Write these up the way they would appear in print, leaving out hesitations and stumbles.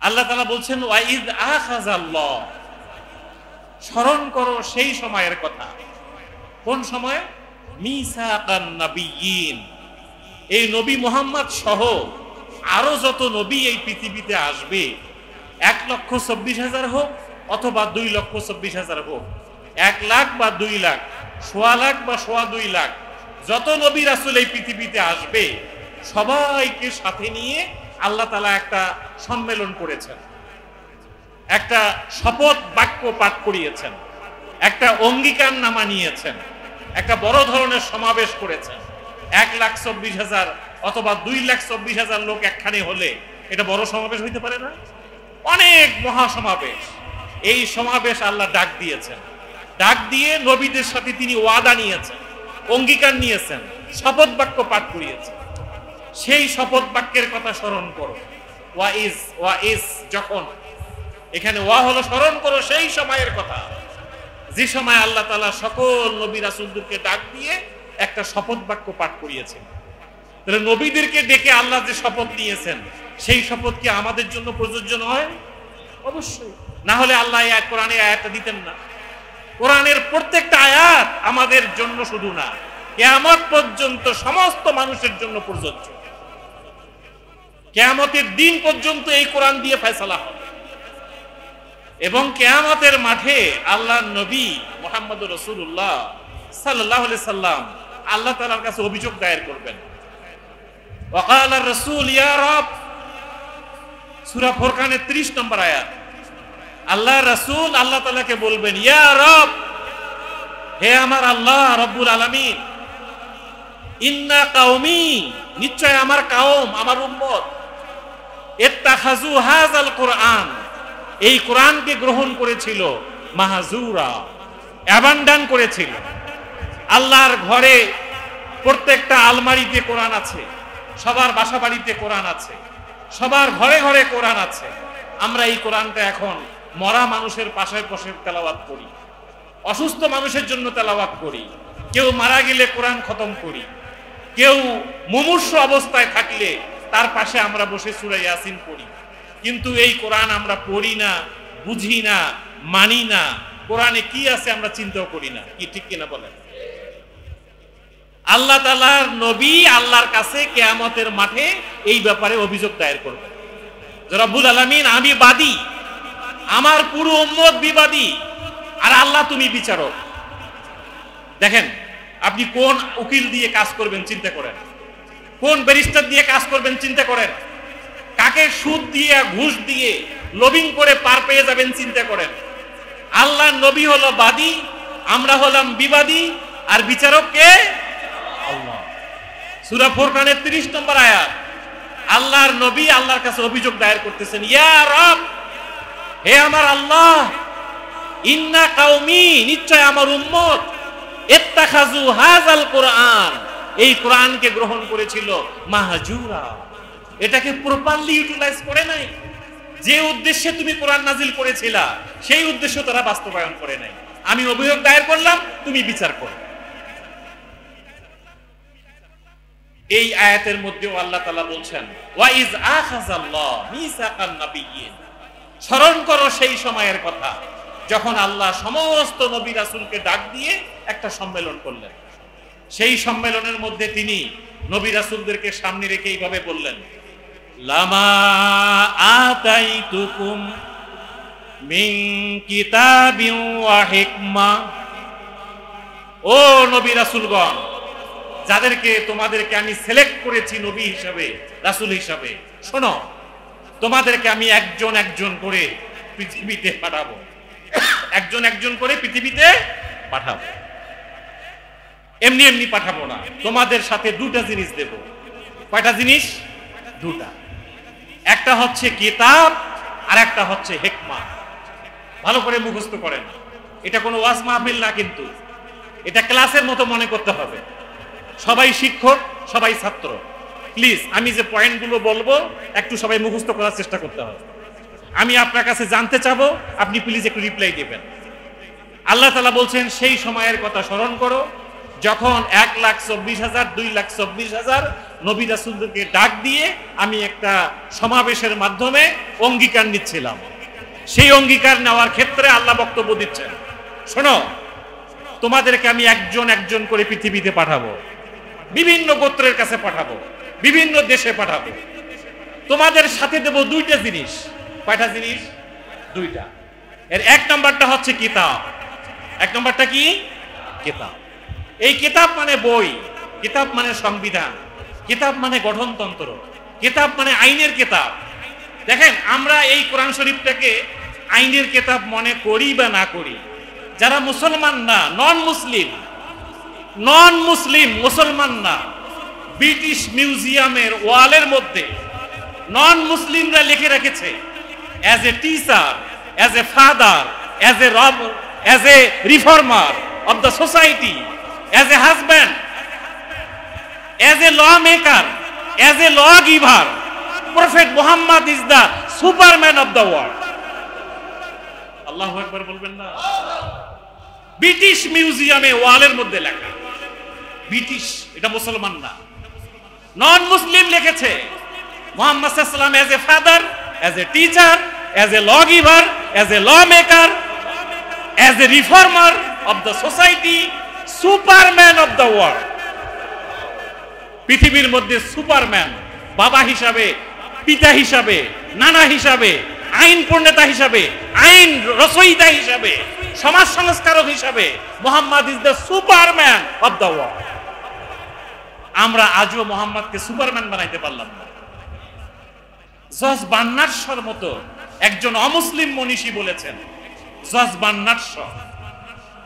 আল্লাহ তাআলা বলছেন ওয়াইদ আখাযাল্লাহ, স্মরণ করো সেই সময়ের কথা। কোন সময়? মিসাকান নাবিয়্যিন, এই নবী মুহাম্মদ সহ আরো যত নবী এই পৃথিবীতে আসবে, 1,24,000 হোক অথবা 2,24,000 হোক, 1 লাখ বা 2 লাখ, 1.25 লাখ বা 2.25 লাখ, যত নবী রাসূল এই পৃথিবীতে আসবে সবাইকে সাথে নিয়ে আল্লাহ তাআলা একটা সম্মেলন করেছেন, একটা শপথ বাক্য পাঠ করিয়েছেন, একটা অঙ্গীকারনামা নিয়েছেন, একটা বড় ধরনের সমাবেশ করেছেন। 1,24,000 অথবা 2,24,000 লোক একখানে হলে এটা বড় সমাবেশ হইতে পারে না? অনেক মহাসমাবেশ। এই সমাবেশ আল্লাহ ডাক দিয়েছেন, ডাক দিয়ে নবীদের সাথে তিনি ওয়াদা নিয়েছেন, অঙ্গীকার নিয়েছেন, শপথ বাক্য পাঠ করিয়েছেন। সেই শপথ বাক্যের কথা স্মরণ করো। ওয়াইজ যখন, এখানে ওয়া হলো স্মরণ করো সেই সময়ের কথা, যে সময় আল্লাহ তাআলা সকল নবী রাসূলদেরকে ডাক দিয়ে একটা শপথ বাক্য পাঠ করিয়েছেন। তাহলে নবীদেরকে ডেকে আল্লাহ যে শপথ নিয়েছেন সেই শপথ কি আমাদের জন্য প্রযোজ্য নয়? অবশ্যই। না হলে আল্লাহ এই কোরআনে আয়াতটা দিতেন না। কোরআনের প্রত্যেকটা আয়াত আমাদের জন্য শুধু না, কিয়ামত পর্যন্ত সমস্ত মানুষের জন্য প্রযোজ্য। কিয়ামতের দিন পর্যন্ত এই কোরআন দিয়ে ফয়সালা হবে এবং কিয়ামতের মাঠে আল্লাহর নবী মুহাম্মদুর রাসূলুল্লাহ সাল্লাল্লাহু আলাইহি সাল্লাম আল্লাহ তাআলার কাছে অভিযোগ দায়ের করবেন। ওয়াকাল আর-রাসূল ইয়া রব, সূরা ফুরকানের 30 নম্বর আয়াত। আল্লাহ রাসূল আল্লাহ তাআলাকে বলবেন, ইয়া রব, হে আমার আল্লাহ রব্বুল আলামিন, ইন্না কাওমি, নিশ্চয় আমার কাওম, আমার উম্মত, ইত্তাখাযু হাযাল কুরআন, এই কোরআনকে গ্রহণ করেছিল, মাহজুরা, অ্যাবান্ডন করেছিল। আল্লাহর ঘরে প্রত্যেকটা আলমারিতে কোরআন আছে, সবার বাসা বাড়িতে কোরআন আছে, সবার ঘরে ঘরে কোরআন আছে। আমরা এই কোরআনটা এখন মরা মানুষের পাশে বসে তেলাওয়াত করি, অসুস্থ মানুষের জন্য তেলাওয়াত করি, কেউ মারা গেলে কোরআন খতম করি, কেউ মুমূর্ষু অবস্থায় থাকলে তার পাশে আমরা বসে সূরা ইয়াসিন পড়ি। কিন্তু এই কোরআন আমরা পড়ি না, বুঝি না, মানি না, কোরআনে কি আছে আমরা চিন্তাও করি না। কি ঠিক কিনা বলেন? আল্লাহ তাআলার নবী আল্লাহর কাছে কিয়ামতের মাঠে এই ব্যাপারে অভিযোগ দায়ের করবেন, রব্বুল আলামিন, আমি বাদী, আমার পুরো উম্মত বিবাদী, আর আল্লাহ তুমি বিচারক। দেখেন, আপনি কোন উকিল দিয়ে কাজ করবেন চিন্তা করেন, কোন ব্যারিস্টার দিয়ে কাজ করবেন চিন্তা করেন, কাকে সুদ দিয়ে ঘুষ দিয়ে লবিং করে পার পেয়ে যাবেন চিন্তা করেন। আল্লাহর নবী হলো বাদী, আমরা হলাম বিবাদী, আর বিচারক কে? আল্লাহ। সূরা ফুরকানের 30 নম্বর আয়াত। আল্লাহর নবী আল্লাহর কাছে অভিযোগ দায়ের করতেছেন, ইয়া রব, হে আমার আল্লাহ, ইন্না কাওমি, নিশ্চয় আমার উম্মত, ইত্তাখাযু হাযাল কুরআন, এই কোরআনকে গ্রহণ করেছিল মাহজুরা, এটাকে প্রপারলি ইউটিলাইজ করে নাই। যে উদ্দেশ্যে তুমি কোরআন নাজিল করেছিলা সেই উদ্দেশ্য তারা বাস্তবায়ন করে নাই। আমি অভিযোগ দায়ের করলাম, তুমি বিচার করো। এই আয়াতের মধ্যেও আল্লাহ তাআলা বলছেন, ওয়াইজ আখাযাল্লাহ মিসাকান নাবিয়্যিন, স্মরণ করো সেই সময়ের কথা যখন আল্লাহ সমস্ত নবী রাসূলকে ডাক দিয়ে একটা সম্মেলন করলেন। সেই সম্মেলনের মধ্যে তিনি নবী রাসূলদেরকে সামনে রেখে এইভাবে বললেন, লামা আতাইতুকুম মিন কিতাবিন ওয়া হিকমা, ও নবী রাসূলগণ, যাদেরকে তোমাদেরকে আমি সিলেক্ট করেছি নবী হিসাবে, রাসূল হিসাবে, শোনো, তোমাদেরকে আমি একজন একজন করে পৃথিবীতে পাঠাবো, একজন একজন করে পৃথিবীতে পাঠাবো। এমনি এমনি পাঠাবো না, তোমাদের সাথে দুটা জিনিস দেব। কয়টা জিনিস? দুটা। একটা হচ্ছে কিতাব আর একটা হচ্ছে হিকমা। ভালো করে মুখস্থ করেন, এটা কোনো ওয়াজ মাহফিল না, কিন্তু এটা ক্লাসের মতো মনে করতে হবে। সবাই শিক্ষক, সবাই ছাত্র। প্লিজ আমি যে পয়েন্টগুলো বলবো একটু সবাই মুখস্থ করার চেষ্টা করতে হবে। আমি আপনার কাছে জানতে চাবো, আপনি প্লিজ একটু রিপ্লাই দিবেন। আল্লাহ তাআলা বলছেন, সেই সময়ের কথা স্মরণ করো যখন 1,24,000 2,24,000 নবী রাসূলদেরকে ডাক দিয়ে আমি একটা সমাবেশের মাধ্যমে অঙ্গীকার নিচ্ছিলাম। সেই অঙ্গীকার নেওয়ার ক্ষেত্রে আল্লাহ বক্তব্য দিচ্ছেন, শোনো, তোমাদেরকে আমি একজন একজন করে পৃথিবীতে পাঠাবো, বিভিন্ন গোত্রের কাছে পাঠাবো, বিভিন্ন দেশে পাঠাবো। তোমাদের সাথে দেব দুইটা জিনিস। কয়টা জিনিস? দুইটা। এর এক নম্বরটা হচ্ছে কিতাব। এক নম্বরটা কি? কিতাব। এই কিতাব মানে বই, কিতাব মানে সংবিধান, কিতাব মানে গঠনতন্ত্র, কিতাব মানে আইনের কিতাব। দেখেন, আমরা এই কোরআন শরীফটাকে আইনের কিতাব মনে করি বা না করি, যারা মুসলমান না, নন মুসলিম মুসলমান না, ব্রিটিশ মিউজিয়ামের ওয়ালের মধ্যে নন মুসলিমরা লিখে রেখেছে, as a teacher, as a father, as a reformer of the society, as a husband, as a lawmaker, as a lawgiver, Prophet Muhammad is the Superman of the world. Allahu Akbar বলবেন না? British মিউজিয়ামে ওয়ালের মধ্যে লেখা, British, এটা মুসলমান না, নন মুসলিম লিখেছে মুহাম্মদ সাল্লাল্লাহু আলাইহি ওয়াসাল্লাম as a father, as a teacher, as a lawgiver, as a lawmaker, as a reformer of the society, Superman of the world. পৃথিবীর মধ্যে সুপারম্যান, বাবা হিসাবে, পিতা হিসাবে, নানা হিসাবে, আইন প্রণেতা হিসাবে, আইন রচয়িতা হিসাবে, সমাজ সংস্কারক হিসাবে Muhammad is the Superman of the world. আমরা আজও মুহাম্মদকে সুপারম্যান বানাইতে পারলাম না। জর্জ বার্নার্ড শর মতো একজন অমুসলিম মনীষী বলেছেন, জর্জ বার্নার্ড শ,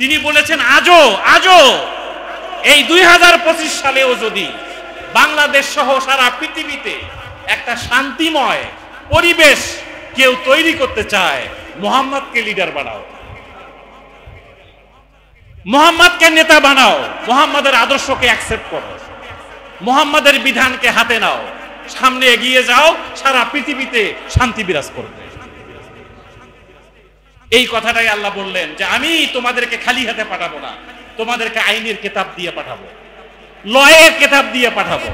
তিনি বলেছেন আজও এই 2025 সালেও যদি বাংলাদেশ সহ সারা পৃথিবীতে একটা শান্তিময় পরিবেশ কেউ তৈরি করতে চায়, মুহাম্মদকে লিডার বানাও, মুহাম্মদকে নেতা বানাও, মুহাম্মদের আদর্শকে অ্যাকসেপ্ট করো, মুহাম্মদের বিধানকে হাতে নাও, সামনে এগিয়ে যাও, সারা পৃথিবীতে শান্তি বিরাজ করবে। এই কথাটাই আল্লাহ বললেন যে আমি তোমাদেরকে খালি হাতে পাঠাবো না, তোমাদেরকে আইনের কিতাব দিয়ে পাঠাবো, লয়ের কিতাব দিয়ে পাঠাবো,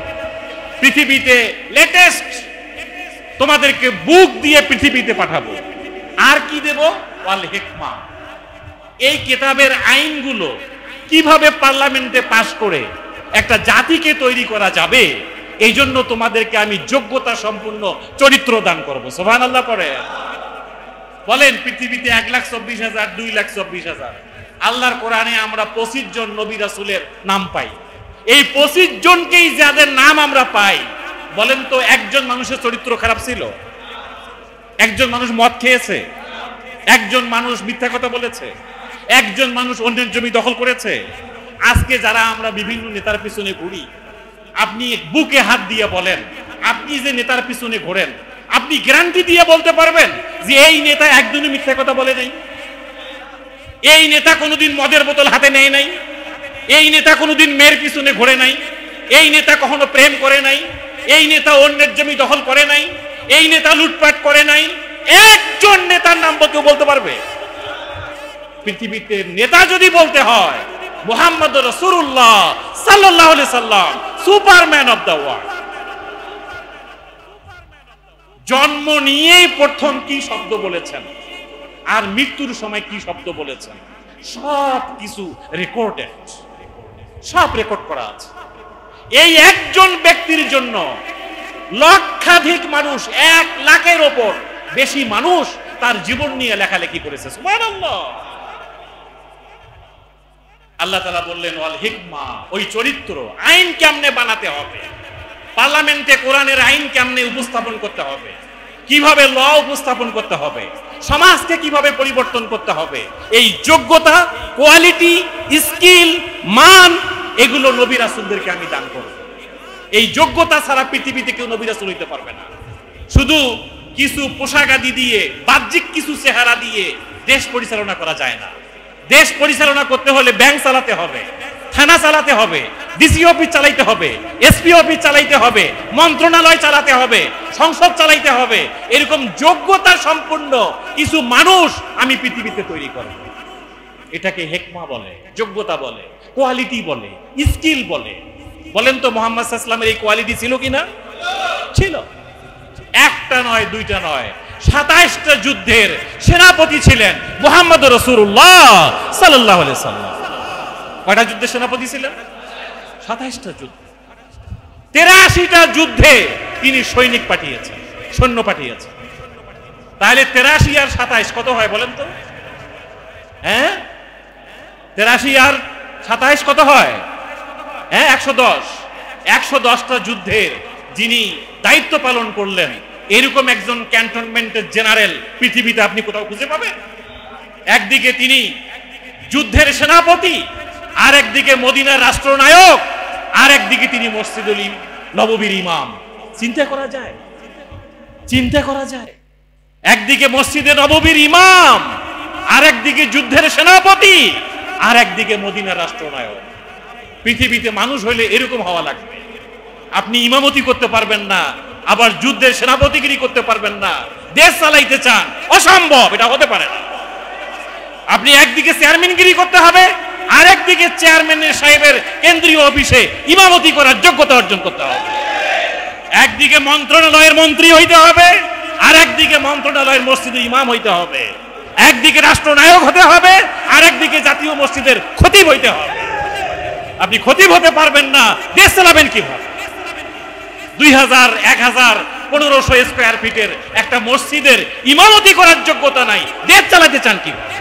পৃথিবীতে লেটেস্ট তোমাদেরকে বুক দিয়ে পৃথিবীতে পাঠাবো। আর কি দেব? ওয়াল হিকমা। এই কিতাবের আইনগুলো কিভাবে পার্লামেন্টে পাশ করে একটা জাতিকে তৈরি করা যাবে, এই জন্য তোমাদেরকে আমি যোগ্যতা সম্পূর্ণ চরিত্র দান করবো। সুবহানাল্লাহ পড়ে বলেন, পৃথিবীতে 1,24,000 2,24,000, আল্লাহর কোরআনে আমরা 25 জন নবী রাসূলের নাম পাই। এই 25 জনকেই যাদের নাম আমরা পাই, বলেন তো একজন মানুষের চরিত্র খারাপ ছিল? একজন মানুষ মদ খেয়েছে? একজন মানুষ মিথ্যা কথা বলেছে? একজন মানুষ অন্যের জমি দখল করেছে? আজকে যারা আমরা বিভিন্ন নেতার পিছনে ঘুরি, আপনি বুকে হাত দিয়ে বলেন, আপনি যে নেতার পিছনে ঘোরেন, আপনি গ্যারান্টি দিয়ে বলতে পারবেন যে এই নেতা একদিনও মিথ্যা কথা বলে নাই? এই নেতা কোনোদিন মদের বোতল হাতে নেয় নাই? এই নেতা কোনোদিন মেয়ের পিছনে ঘোরে নাই? এই নেতা কখনো প্রেম করে নাই? এই নেতা অন্যের জমি দখল করে নাই? এই নেতা লুটপাট করে নাই? একজন নেতার নাম কেউ বলতে পারবে? পৃথিবীতে নেতা যদি বলতে হয়, মুহাম্মদ রাসূলুল্লাহ সাল্লাল্লাহু আলাইহি সাল্লাম সুপারম্যান অফ দ্য ওয়ার্ল্ড। জন্ম নিয়েই প্রথম কি শব্দ বলেছেন আর মৃত্যুর সময় কি শব্দ বলেছেন, সব কিছু রেকর্ডেড, সব রেকর্ড করা আছে। এই একজন ব্যক্তির জন্য লক্ষাধিক মানুষ, 1 লাখের ওপর বেশি মানুষ তার জীবন নিয়ে লেখালেখি করেছে। সুবহানাল্লাহ। আল্লাহ তাআলা বললেন ওয়াল হিকমা, ওই চরিত্র, আইন কেমনে বানাতে হবে, পার্লামেন্টে কোরআনের আইন কেমনে উপস্থাপন করতে হবে, কিভাবে ল উপস্থাপন করতে হবে, সমাজকে কিভাবে পরিবর্তন করতে হবে, এই যোগ্যতা, কোয়ালিটি, স্কিল, মান, এগুলো নবী রাসূলদেরকে আমি দান করব। এই যোগ্যতা ছাড়া পৃথিবীতে কেউ নবী রাসূল হইতে পারবে না। শুধু কিছু পোশাক আদি দিয়ে, বাহ্যিক কিছু চেহারা দিয়ে দেশ পরিচালনা করা যায় না। দেশ পরিচালনা করতে হলে ব্যাংক চালাতে হবে, থানা চালাতে হবে, ডিসি অফিস চালাইতে হবে, এসপি অফিস চালাইতে হবে, মন্ত্রণালয় চালাতে হবে, সংসদ চালাইতে হবে। এরকম যোগ্যতা সম্পন্ন কিছু মানুষ আমি পৃথিবীতে তৈরি করব। এটাকে হিকমা বলে, যোগ্যতা বলে। কোয়ালিটি বলে, স্কিল বলে। বলেন তো মুহাম্মদ সাল্লাল্লাহু আলাইহি ওয়াসাল্লামের এই কোয়ালিটি ছিল কিনা? ছিল। একটা নয়, দুইটা নয়, 27টা যুদ্ধের সেনাপতি ছিলেন মুহাম্মদ রাসূলুল্লাহ সাল্লাল্লাহু আলাইহি ওয়াসাল্লাম। কয়টা যুদ্ধের সেনাপতি ছিলেন? 27টা যুদ্ধ। 83টা যুদ্ধে তিনি সৈনিক পাঠিয়েছেন, সৈন্য পাঠিয়েছেন। তাহলে 83 আর 27 কত হয় বলেন তো? হ্যাঁ, 83 আর 27 কত হয়? হ্যাঁ, 110। 110টা যুদ্ধের যিনি দায়িত্ব পালন করলেন, এরকম একজন ক্যান্টনমেন্টের জেনারেল পৃথিবীতে আপনি কোথাও খুঁজে পাবেন? একদিকে তিনি যুদ্ধের সেনাপতি, আর একদিকে মদিনার রাষ্ট্রনায়ক, আর একদিকে তিনি মসজিদুল নববীর ইমাম। চিন্তা করা যায়? চিন্তা করা যায়? একদিকে মসজিদে নববীর ইমাম, আর একদিকে যুদ্ধের সেনাপতি, আর একদিকে মদিনার রাষ্ট্রনায়ক। পৃথিবীতে মানুষ হইলে এরকম হওয়া লাগবে। আপনি ইমামতি করতে পারবেন না, আবার যুদ্ধের সেনাপতিগিরি করতে পারবেন না, দেশ চালাইতে চান, অসম্ভব, এটা হতে পারে না। আপনি একদিকে চেয়ারম্যানগিরি করতে হবে, আর একদিকে চেয়ারম্যানের সাহেবের কেন্দ্রীয় অফিসে ইমামতি করার যোগ্যতা অর্জন করতে হবে। একদিকে মন্ত্রণালয়ের মন্ত্রী হইতে হবে, আর একদিকে মন্ত্রণালয়ের মসজিদে ইমাম হইতে হবে। একদিকে রাষ্ট্রনায়ক হতে হবে, আর একদিকে জাতীয় মসজিদের খতিব হইতে হবে। আপনি খতিব হতে পারবেন না, দেশ চালাবেন কিভাবে? 2000, 1000, 1500 স্কয়ার ফিটের একটা মসজিদের ইমামতি করার যোগ্যতা নাই, দেশ চালাতে চান কিভাবে?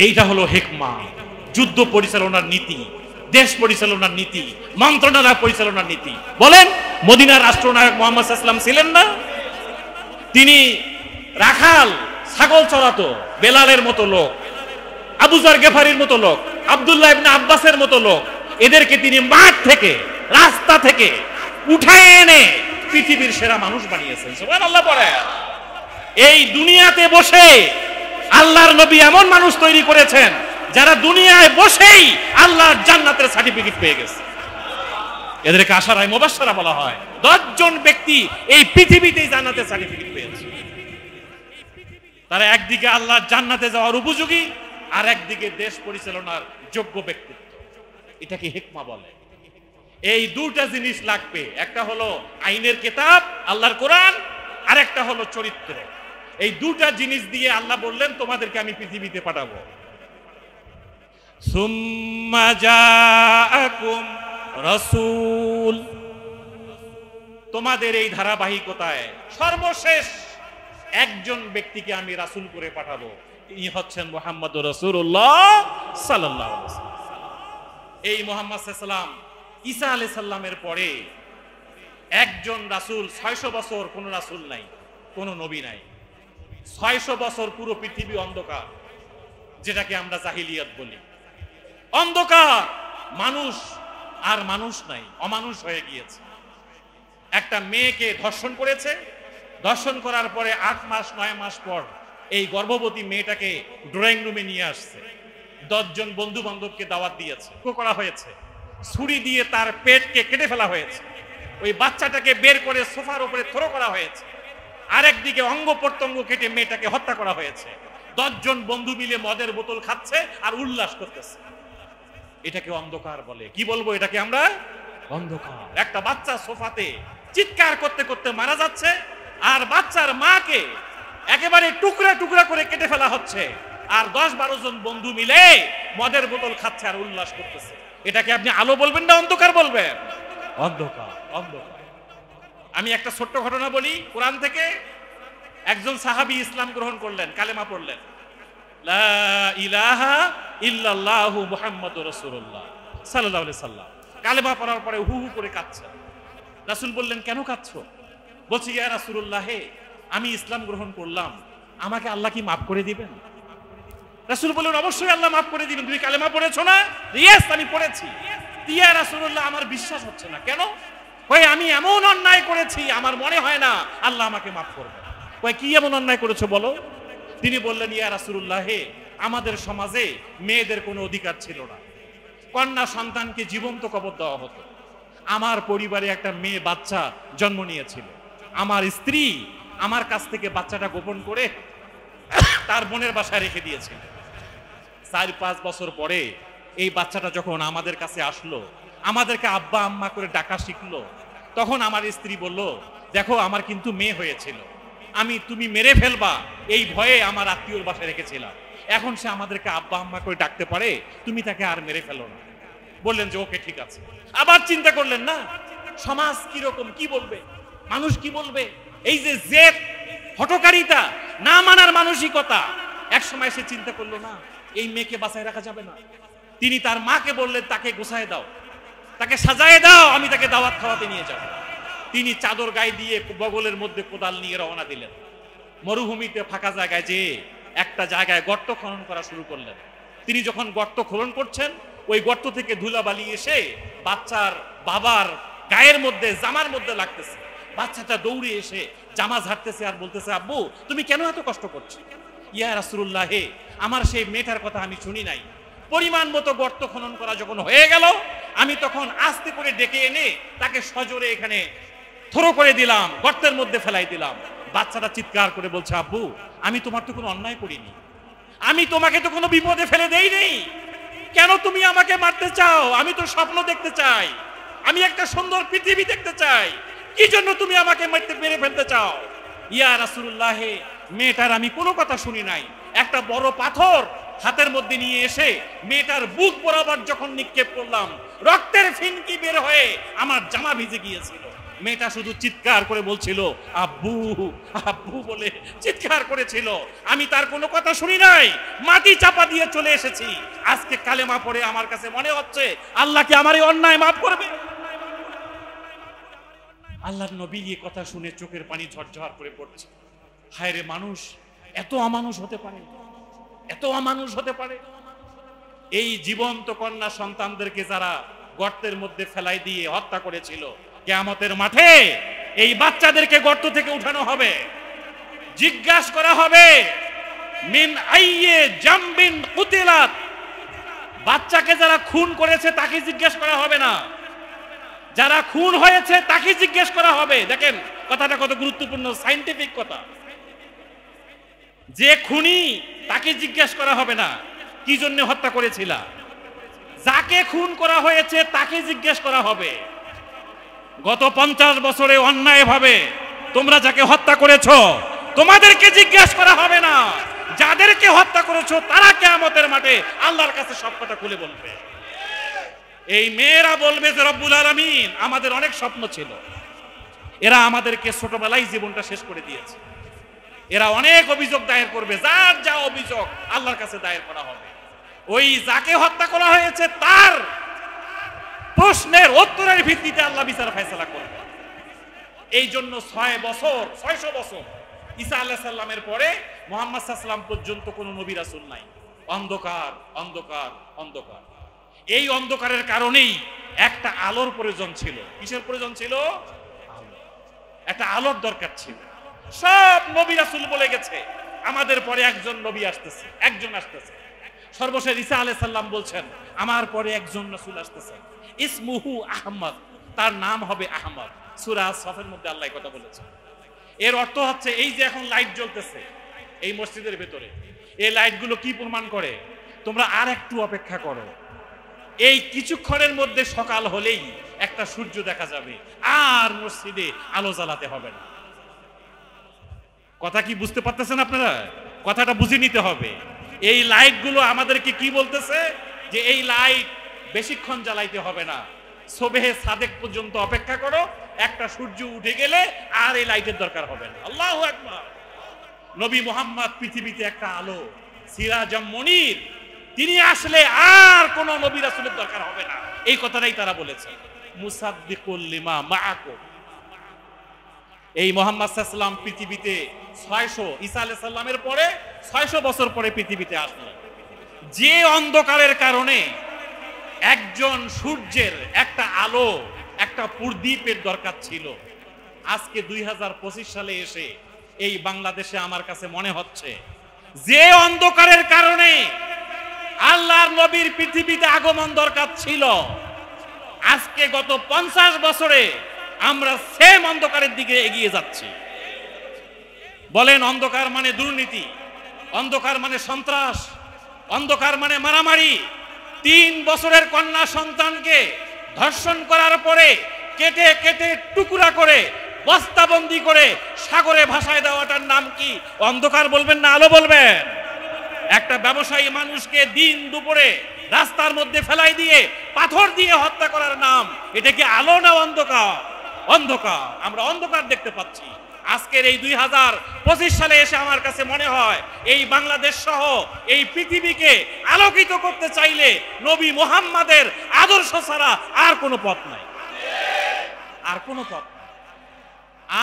এইটা হলো হিকমা, যুদ্ধ পরিচালনার নীতি, দেশ পরিচালনার নীতি, মন্ত্রণালয় পরিচালনার নীতি। বলেন, মদিনার রাষ্ট্রনায়ক মুহাম্মদ সাল্লাল্লাহু আলাইহি ওয়াসাল্লাম ছিলেন না? তিনি রাখাল, ছাগল চড়াতো, বেলালের মতো লোক, আবু যর গেফারির মতো লোক, আব্দুল্লাহ ইবনে আব্বাসের মতো লোক, এদেরকে তিনি মাঠ থেকে, রাস্তা থেকে উঠায় এনে পৃথিবীর সেরা মানুষ বানিয়েছেন। সুবহানাল্লাহ পড়ে। এই দুনিয়াতে বসে আল্লাহর নবী এমন মানুষ তৈরি করেছেন যারা দুনিয়ায় বসেই আল্লাহর জান্নাতের সার্টিফিকেট পেয়ে গেছে। এদেরকে আশারায়ে মুবাশশারা বলা হয়। 10 জন ব্যক্তি এই পৃথিবীতেই জান্নাতের সার্টিফিকেট পেয়েছে। তারা একদিকে আল্লাহর জান্নাতে যাওয়ার উপযোগী, আর একদিকে দেশ পরিচালনার যোগ্য ব্যক্তিত্ব। এটাকে হিকমা বলে। এই দুটা জিনিস লাগবে। একটা হলো আইনের কিতাব আল্লাহর কোরআন, আর একটা হলো চরিত্র। এই দুটা জিনিস দিয়ে আল্লাহ বললেন তোমাদেরকে আমি পৃথিবীতে পাঠাবো। সুম্মা জাআকুম রাসূল, তোমাদের এই ধারাবাহিকতায় সর্বশেষ একজন ব্যক্তিকে আমি রাসূল করে পাঠাবো। তিনি হচ্ছেন মুহাম্মদুর রাসূলুল্লাহ সাল্লাল্লাহু আলাইহি ওয়াসাল্লাম। এই মুহাম্মদ সাল্লাল্লাহু আলাইহি ওয়াসাল্লাম, ঈসা আলাইহিস সালামের পরে একজন রাসূল। 600 বছর কোন রাসূল নাই, কোন নবী নাই। 600 বছর পুরো পৃথিবী অন্ধকার, যেটাকে আমরা জাহিলিয়াত বলি। অন্ধকার, মানুষ আর মানুষ নাই, অমানুষ হয়ে গিয়েছে। একটা মেয়েকে ধর্ষণ করেছে, ধর্ষণ করার পরে 8 মাস 9 মাস পর এই গর্ভবতী মেয়েটাকে ড্রয়িং রুমে নিয়ে আসছে। 10 জন বন্ধু বান্ধবকে দাওয়াত দিয়েছে, করা হয়েছে, ছুরি দিয়ে তার পেটকে কেটে ফেলা হয়েছে, ওই বাচ্চাটাকে বের করে সোফার উপরে থ্রো করা হয়েছে, আরেকদিকে অঙ্গ প্রত্যঙ্গ কেটে মেয়েটাকে হত্যা করা হয়েছে। 10 জন বন্ধু মিলে মদের বোতল খাচ্ছে আর উল্লাস করতেছে। এটাকে অন্ধকার বলে। কি বলবো এটাকে আমরা? অন্ধকার। একটা বাচ্চা সোফাতে চিৎকার করতে করতে মারা যাচ্ছে, আর বাচ্চার মাকে একেবারে টুকরা টুকরা করে কেটে ফেলা হচ্ছে, আর 10-12 জন বন্ধু মিলে মদের বোতল খাচ্ছে আর উল্লাস করতেছে। এটাকে আপনি আলো বলবেন না অন্ধকার বলবেন? অন্ধকার, অন্ধকার। আমি একটা ছোট্ট ঘটনা বলি কোরআন থেকে। একজন সাহাবী ইসলাম গ্রহণ করলেন, কালেমা পড়লেন, লা ইলাহা ইল্লাল্লাহু মুহাম্মাদুর রাসূলুল্লাহ সাল্লাল্লাহু আলাইহি সাল্লাম। কালেমা পড়ার পরে হু হু করে কাঁদছে। রাসূল বললেন, কেন কাঁদছো? বলছি, ইয়া রাসূলুল্লাহ, আমি ইসলাম গ্রহণ করলাম, আমাকে আল্লাহ কি মাফ করে দিবেন? রাসূল বললেন, অবশ্যই আল্লাহ মাফ করে দিবেন। তুমি কালেমা পড়েছো না? ইয়েস, আমি পড়েছি। ইয়া রাসূলুল্লাহ, আমার বিশ্বাস হচ্ছে না। কেন? কই, আমি এমন অন্যায় করেছি আমার মনে হয় না আল্লাহ আমাকে মাফ করবে। কই, কি এমন অন্যায় করেছো বলো? তিনি বললেন, ইয়া রাসূলুল্লাহ, আমাদের সমাজে মেয়েদের কোনো অধিকার ছিল না, কন্যা সন্তানকে জীবন্ত কবর দেওয়া হতো। আমার পরিবারে একটা মেয়ে বাচ্চা জন্ম নিয়েছিল, আমার স্ত্রী আমার কাছ থেকে বাচ্চাটা গোপন করে তার বোনের বাসায় রেখে দিয়েছিল। 4-5 বছর পরে এই বাচ্চাটা যখন আমাদের কাছে আসলো, আমাদেরকে আব্বা আম্মা করে ডাকা শিখলো, তখন আমার স্ত্রী বলল, দেখো আমার কিন্তু মেয়ে হয়েছিল, তুমি মেরে ফেলবা এই ভয়ে আমার আত্মীয়র বাসায় রেখেছিলাম, এখন সে আমাদেরকে আব্বা আম্মা করে ডাকতে পারে, তুমি তাকে আর মেরে ফেলো না। বললেন যে ওকে ঠিক আছে। আবার চিন্তা করলেন না সমাজ কিরকম, কি বলবে, মানুষ কি বলবে, এই যে জেদ, হঠকারিতা, না মানার মানসিকতা। এক সময় সে চিন্তা করলো না এই মেয়েকে বাঁচায় রাখা যাবে না। তিনি তার মাকে বললেন তাকে গোছায় দাও, তাকে সাজায় দাও, আমি তাকে দাওয়াত খাওয়াতে নিয়ে যাব। তিনি চাদর গায়ে দিয়ে বগলের মধ্যে কোদাল নিয়ে রওনা দিলেন। মরুভূমিতে ফাঁকা জায়গায় যে একটা জায়গায় গর্ত খনন করা শুরু করলেন। তিনি যখন গর্ত খনন করছেন, ওই গর্ত থেকে ধুলাবালি এসে বাচ্চার বাবার গায়ের মধ্যে, জামার মধ্যে লাগতেছে। বাচ্চাটা দৌড়ে এসে জামা ঝাড়তেছে আর বলতেছে, আব্বু তুমি কেন এত কষ্ট করছো? ইয়া রাসূলুল্লাহ, হে আমার সেই মেয়েটার কথা আমি শুনি নাই। পরিমাণ মতো গর্ত খনন করা যখন হয়ে গেল, আমি তখন আস্তে করে ডেকে এনে তাকে সজোরে এখানে থরো করে দিলাম, গর্তের মধ্যে ফেলাই দিলাম। বাচ্চাটা চিৎকার করে বলছে, আব্বু আমি তোমার তো কোনো অন্যায় করিনি, আমি তোমাকে তো কোনো বিপদে ফেলে দেই নেই, কেন তুমি আমাকে মারতে চাও? আমি তো স্বপ্ন দেখতে চাই, আমি একটা সুন্দর পৃথিবী দেখতে চাই, কি জন্য তুমি আমাকে মেরে ফেলতে চাও? ইয়া রাসূলুল্লাহ, মেয়েটার আমি কোনো কথা শুনি নাই, একটা বড় পাথর হাতের মধ্যে নিয়ে এসে মেয়েটার বুক বরাবর যখন নিক্ষেপ করলাম, রক্তের ফিনকি বের হয়ে আমার জামা ভিজে গিয়েছিল। মেয়েটা শুধু চিৎকার করে বলছিল আব্বু আব্বু বলে চিৎকার করেছিল। আমি তার কোনো কথা শুনি নাই, মাটি চাপা দিয়ে চলে এসেছি। আজকে কালেমা পড়ে আমার কাছে মনে হচ্ছে আল্লাহ কি আমার এই অন্যায় মাফ করবে? আল্লাহর নবী এই কথা শুনে চোখের পানি ঝরঝর করে পড়ছে। হায় রে, মানুষ এত অমানুষ হতে পারে, এত অমানুষ হতে পারে। এই জীবন্ত কন্যা সন্তানদেরকে যারা গর্তের মধ্যে ফেলাই দিয়ে হত্যা করেছিল, কিয়ামতের মাঠে এই বাচ্চাদেরকে গর্ত থেকে উঠানো হবে, জিজ্ঞাসা করা হবে মিন আইয়ে জামবিন কুতিলাত। বাচ্চাকে যারা খুন করেছে তাকে জিজ্ঞেস করা হবে না, যারা খুন হয়েছে তাকে জিজ্ঞেস করা হবে। দেখেন কথাটা কত গুরুত্বপূর্ণ, সায়েন্টিফিক কথা। যে খুনি তাকে জিজ্ঞেস করা হবে না কি জন্য হত্যা করেছিল, যাকে খুন করা হয়েছে তাকে জিজ্ঞেস করা হবে। গত 50 বছরে অন্যায়ভাবে তোমরা যাকে হত্যা করেছো তোমাদেরকে জিজ্ঞেস করা হবে না, যাদেরকে হত্যা করেছো তারা কিয়ামতের মাঠে আল্লাহর কাছে সব কথা খুলে বলবে। এই মেয়েরা বলবে যে রব্বুল আলামিন, আমাদের অনেক স্বপ্ন ছিল, এরা আমাদেরকে ছোটবেলায় জীবনটা শেষ করে দিয়েছে। এরা অনেক অভিযোগ দায়ের করবে, যার যা অভিযোগ আল্লাহর কাছে দায়ের করা হবে। ওই যাকে হত্যা করা হয়েছে তার প্রশ্নের উত্তরের ভিত্তিতে আল্লাহ বিচার ফয়সালা করবে। এই জন্য 600 বছর ঈসা আলাইহিস সালামের পরে মুহাম্মদ সাল্লাল্লাহু আলাইহি ওয়াসাল্লাম পর্যন্ত কোনো নবী রাসূল নাই। অন্ধকার অন্ধকার অন্ধকার। এই অন্ধকারের কারণেই একটা আলোর প্রয়োজন ছিল। কিসের প্রয়োজন ছিল? একটা আলোর দরকার ছিল। সব নবী রাসূল বলে গেছে আমাদের পরে একজন নবী আসতেছে, একজন আসতেছে। সর্বশেষ ঈসা আলাইহিস সালাম বলছেন আমার পরে একজন রাসূল আসতেছে, ইসমুহু আহমদ, তার নাম হবে আহমদ। সূরা সফের মধ্যে আল্লাহ কথা বলেছে। এর অর্থ হচ্ছে এই যে এখন লাইট জ্বলতেছে এই মসজিদের ভেতরে, এই লাইটগুলো কি প্রমাণ করে? তোমরা আর একটু অপেক্ষা করো, এই কিছুক্ষণের মধ্যে সকাল হলেই একটা সূর্য দেখা যাবে, আর মসজিদে আলো জ্বালাতে হবে না। কথা কি বুঝতে পারতেছেন আপনারা? কথাটা বুঝে নিতে হবে। এই লাইটগুলো আমাদেরকে কি বলতেছে? যে এই লাইট বেশিক্ষণ জ্বালাইতে হবে না, সুবহে সাদেক পর্যন্ত অপেক্ষা করো, একটা সূর্য উঠে গেলে আর এই লাইটের দরকার হবে না। আল্লাহু আকবার। নবী মুহাম্মদ পৃথিবীতে একটা আলো, সিরাজাম মুনির, তিনি আসলে আর কোন নবী রাসূলের দরকার হবে না, এই কথাটাই তারা বলেছে। মুসাদ্দিকুল লিমা মাআকুম। এই মুহাম্মদ সাল্লাল্লাহু আলাইহি ওয়াসাল্লাম পৃথিবীতে 600, ঈসা আলাইহিস সালামের পরে 600 বছর পরে পৃথিবীতে আসলেন। যে অন্ধকারের কারণে একজন সূর্যের একটা আলো, একটা প্রদীপের দরকার ছিল, আজকে 2025 সালে এসে এই বাংলাদেশে আমার কাছে মনে হচ্ছে যে অন্ধকারের কারণে আল্লাহর নবীর পৃথিবীতে আগমন দরকার ছিল, আজকে গত 50 বছরে আমরা সেম অন্ধকারের দিকে এগিয়ে যাচ্ছি। বলেন অন্ধকার মানে দুর্নীতি, অন্ধকার মানে সন্ত্রাস, অন্ধকার মানে মারামারি। 3 বছরের কন্যা সন্তানকে ধর্ষণ করার পরে কেটে কেটে টুকরা করে বস্তাবন্দি করে সাগরে ভাসায় দেওয়াটার নাম কি? অন্ধকার বলবেন না আলো বলবেন? একটা ব্যবসায়ী মানুষকে দিন দুপুরে রাস্তার মধ্যে ফেলাই দিয়ে পাথর দিয়ে হত্যা করার নাম, এটা কি আলো না অন্ধকার? অন্ধকার। আমরা অন্ধকার দেখতে পাচ্ছি। আজকের এই 2025 সালে এসে আমার কাছে মনে হয় এই বাংলাদেশ সহ এই পৃথিবীকে আলোকিত করতে চাইলে নবী মুহাম্মাদের আদর্শ ছাড়া আর কোনো পথ নাই, আর কোনো পথ নাই,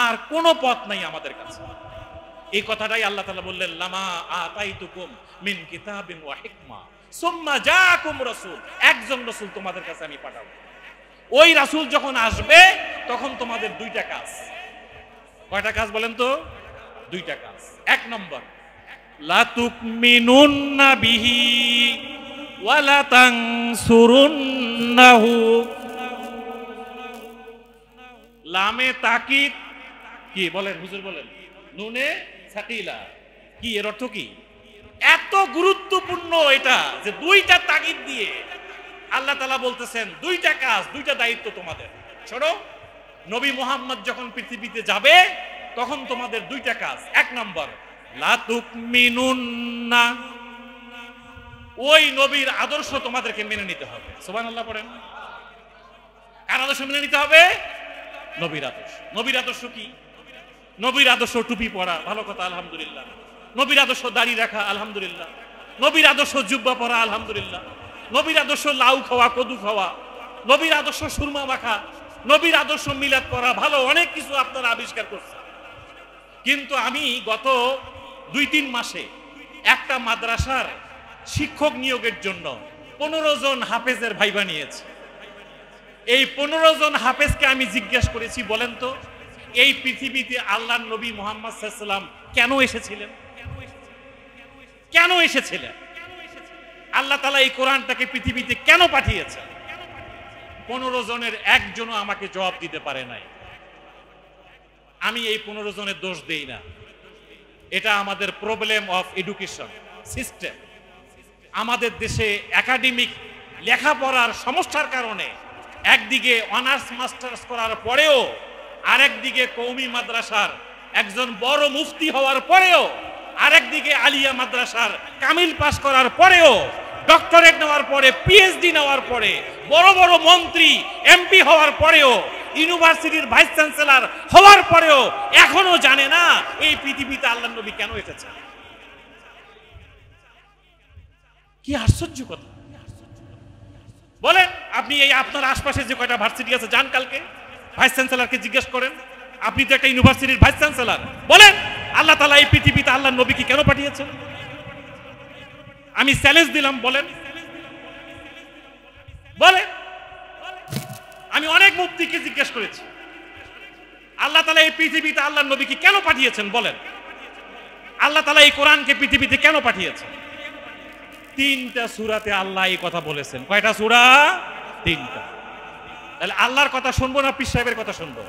আর কোনো পথ নাই আমাদের কাছে। এই কথাটাই আল্লাহ তাআলা বললেন, লামা আতাইতুকুম মিন কিতাবিন ওয়া হিকমা সুম্মা জাআকুম রাসূল। একজন রাসূল তোমাদের কাছে আমি পাঠাবো। ওই রাসূল যখন আসবে তখন তোমাদের 2টা কাজ। কয়টা কাজ বলেন তো? 2টা কাজ। 1 নম্বর, লা তুকমিনুন্না বিহি ওয়া লা তানসুরুন্নাহু। লামে তাকিদ কি বলেন হুজুর? বলেন নুনে সাকিলা কি? এর অর্থ কি? এত গুরুত্বপূর্ণ এটা যে 2টা তাকিদ দিয়ে আল্লাহ তাআলা বলতেছেন 2টা কাজ, 2টা দায়িত্ব তোমাদের। শোনো, নবী মুহাম্মদ যখন পৃথিবীতে যাবে তখন তোমাদের 2টা কাজ। 1 নম্বর, লা তুকমিনুন্না, ওই নবীর আদর্শ তোমাদেরকে মেনে নিতে হবে। সুবহানাল্লাহ পড়েন। কার আদর্শ মেনে নিতে হবে? নবীর আদর্শ। নবীর আদর্শ কি? নবীর আদর্শ টুপি পরা, ভালো কথা, আলহামদুলিল্লাহ। নবীর আদর্শ দাড়ি রাখা, আলহামদুলিল্লাহ। নবীর আদর্শ জুব্বা পরা, আলহামদুলিল্লাহ। নবীর আদর্শ লাউ খাওয়া, কদু খাওয়া। নবীর আদর্শ সুরমা মাখা। নবীর আদর্শ মিলাদ করা, ভালো অনেক কিছু আপনারা আবিষ্কার করছেন। কিন্তু আমি গত 2-3 মাসে একটা মাদ্রাসার শিক্ষক নিয়োগের জন্য 15 জন হাফেজের ভাইবা নিয়েছি। এই 15 জন হাফেজকে আমি জিজ্ঞেস করেছি, বলেন তো এই পৃথিবীতে আল্লাহর নবী মুহাম্মদ সাল্লাল্লাহু আলাইহি ওয়াসাল্লাম কেন এসেছিলেন? কেন এসেছিলেন? আল্লাহ তাআলা এই কোরআনটাকে পৃথিবীতে কেন পাঠিয়েছেন? 15 জনের একজনও আমাকে জবাব দিতে পারে নাই। আমি এই 15 জনের দোষ দেই না, এটা আমাদের প্রবলেম অফ এডুকেশন সিস্টেম। আমাদের দেশে একাডেমিক লেখাপড়ার সমস্যার কারণে একদিকে অনার্স মাস্টার্স করার পরেও আরেকদিকে কওমি মাদ্রাসার একজন বড় মুফতি হওয়ার পরেও, আরেকদিকে আলিয়া মাদ্রাসার কামিল পাস করার পরেও, ডক্টরেট নেওয়ার পরে, পিএইচডি নেওয়ার পরে, বড় বড় মন্ত্রী এমপি হওয়ার পরেও, ইউনিভার্সিটির ভাইস চ্যান্সেলর হওয়ার পরেও এখনো জানে না এই পৃথিবীতে আল্লাহর নবী কেন এসেছেন। কি আশ্চর্য কথা! বলেন আপনি এই আপনার আশপাশে যে কয়টা ভার্সিটি আছে, যান কালকে ভাইস চ্যান্সেলরকে জিজ্ঞেস করেন। আপনি তো একটা ইউনিভার্সিটির ভাইস চ্যান্সেলর, বলেন আল্লাহ তাআলা এই পৃথিবীতে আল্লাহর নবীকে কেন পাঠিয়েছেন? আমি চ্যালেঞ্জ দিলাম, বলেন বলেন। আমি অনেক মুফতিকে জিজ্ঞেস করেছি, আল্লাহ তাআলা এই পৃথিবীতে আল্লাহর নবীকে কেন পাঠিয়েছেন? বলেন আল্লাহ তাআলা এই কোরআনকে পৃথিবীতে কেন পাঠিয়েছেন? 3টা সূরাতে আল্লাহ এই কথা বলেছেন। কয়টা সূরা? 3টা। তাহলে আল্লাহর কথা শুনবো না পীর সাহেবের কথা শুনবো?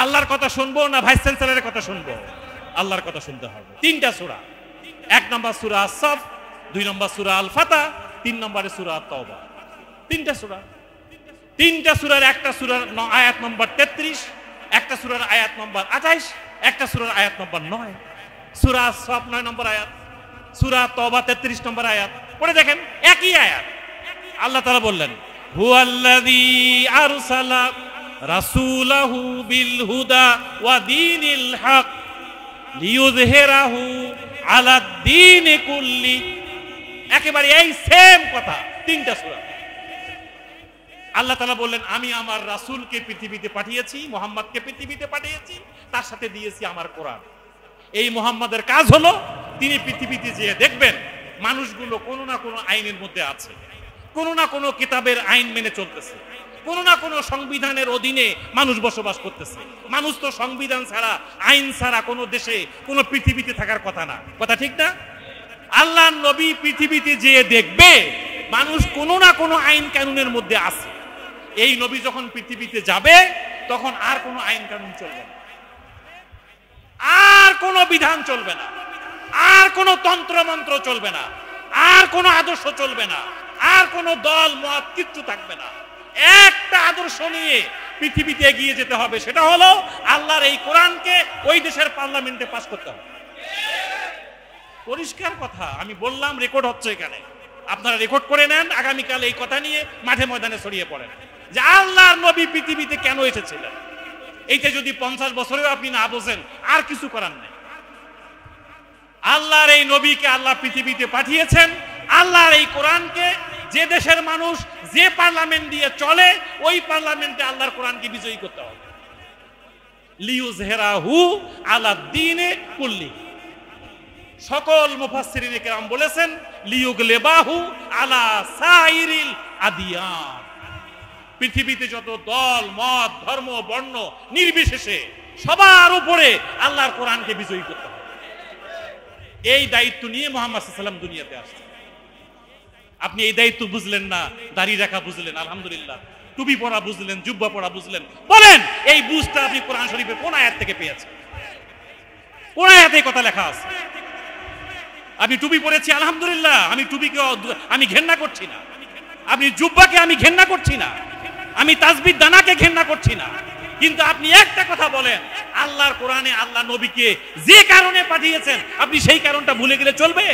আল্লাহর কথা শুনবো না ভাইস চ্যান্সেলরের কথা শুনবো? আল্লাহর কথা শুনতে হবে। 3টা সূরা। 1 নম্বর সূরা আস-সাফ, 2 নম্বর সূরা আল-ফাতহ, 3 নম্বরে সূরা আত-তাওবা। 3টা সূরা। 3টা সূরার একটা সূরার আয়াত নম্বর 33, একটা সূরার আয়াত নম্বর 28, একটা সূরার আয়াত নম্বর 9। সূরা আস-সাফ 9 নম্বর আয়াত, সূরা তাওবা 33 নম্বর আয়াত। পড়ে দেখেন একই আয়াত। আল্লাহ তাআলা বললেন, হুয়াল্লাযী আরসালা রাসূলাহু বিল হুদা ওয়া দীনিল হক লিইয়ুযহিরাহু আলাদ দীনি কুল্লি। একেবারে এই সেম কথা 3টা সূরা। আল্লাহ তাআলা বললেন, আমি আমার রাসূলকে পৃথিবীতে পাঠিয়েছি, মুহাম্মদকে পৃথিবীতে পাঠিয়েছি, তার সাথে দিয়েছি আমার কোরআন। এই মুহাম্মাদের কাজ হলো তিনি পৃথিবীতে যেয়ে দেখবেন মানুষগুলো কোনো না কোনো আইনের মধ্যে আছে, কোনো না কোনো কিতাবের আইন মেনে চলতেছে, কোনো না কোনো সংবিধানের অধীনে মানুষ বসবাস করতেছে। মানুষ তো সংবিধান ছাড়া, আইন ছাড়া কোনো দেশে, কোনো পৃথিবীতে থাকার কথা না। কথা ঠিক না? আল্লাহর নবী পৃথিবীতে যেয়ে দেখবে মানুষ কোনো না কোনো আইন কানুনের মধ্যে আছে। এই নবী যখন পৃথিবীতে যাবে তখন আর কোনো আইন কানুন চলবে না, আর কোনো বিধান চলবে না, আর কোনো তন্ত্র মন্ত্র চলবে না, আর কোনো আদর্শ চলবে না, আর কোনো দল মত কিচ্ছু থাকবে না। একটা আদর্শ নিয়ে পৃথিবীতে এগিয়ে যেতে হবে, সেটা হলো আল্লাহর এই কোরআনকে ওই দেশের পার্লামেন্টে পাস করতে হবে। পরিষ্কার কথা, আমি বললাম, রেকর্ড হচ্ছে এখানে, আপনারা রেকর্ড করে নেন, আগামীকাল এই কথা নিয়ে মাঠে ময়দানে ছড়িয়ে পড়েন যে আল্লাহর নবী পৃথিবীতে কেন এসেছিলেন। এইটা যদি 50 বছরেও আপনি না বোঝেন, আর কিছু করার নেই। আল্লাহর এই নবীকে আল্লাহ পৃথিবীতে পাঠিয়েছেন, আল্লাহর এই কোরআনকে যে দেশের মানুষ যে পার্লামেন্ট দিয়ে চলে, ওই পার্লামেন্টে আল্লাহর কোরআনকে বিজয়ী করতে হবে। লিউজহিরাহু আলা দ্বীনি কুল্লি, সকল মুফাসসিরিনে কেরাম বলেছেন লিউগলিবাহু আলা সাইরিল আদিয়ান, পৃথিবীতে যত দল মত ধর্ম বর্ণ নির্বিশেষে সবার উপরে আল্লাহর কোরআনকে বিজয়ী করতে হবে। এই দায়িত্ব নিয়ে মুহাম্মদ সাল্লাল্লাহু আলাইহি ওয়াসাল্লাম দুনিয়াতে আসছেন। আপনি এই দায়িত্ব বুঝলেন না, দাড়ি রাখা বুঝলেন, আলহামদুলিল্লাহ, টুপি পরা বুঝলেন, জুব্বা পরা বুঝলেন, বলেন এই বুঝটা আপনি কোরআন শরীফের কোন আয়াত থেকে পেয়েছেন? কোন আয়াতে কথা লেখা আছে? আমি টুপি পরেছি, আলহামদুলিল্লাহ, আমি টুপিকে আমি ঘেন্না করছি না, আপনি জুব্বাকে আমি ঘেন্না করছি না, আমি তাসবিহ দানাকে ঘেন্না করছি না, কিন্তু আপনি একটা কথা বলেন, আল্লাহর কোরআনে আল্লাহ নবীকে যে কারণে পাঠিয়েছেন আপনি সেই কারণটা ভুলে গেলে চলবে?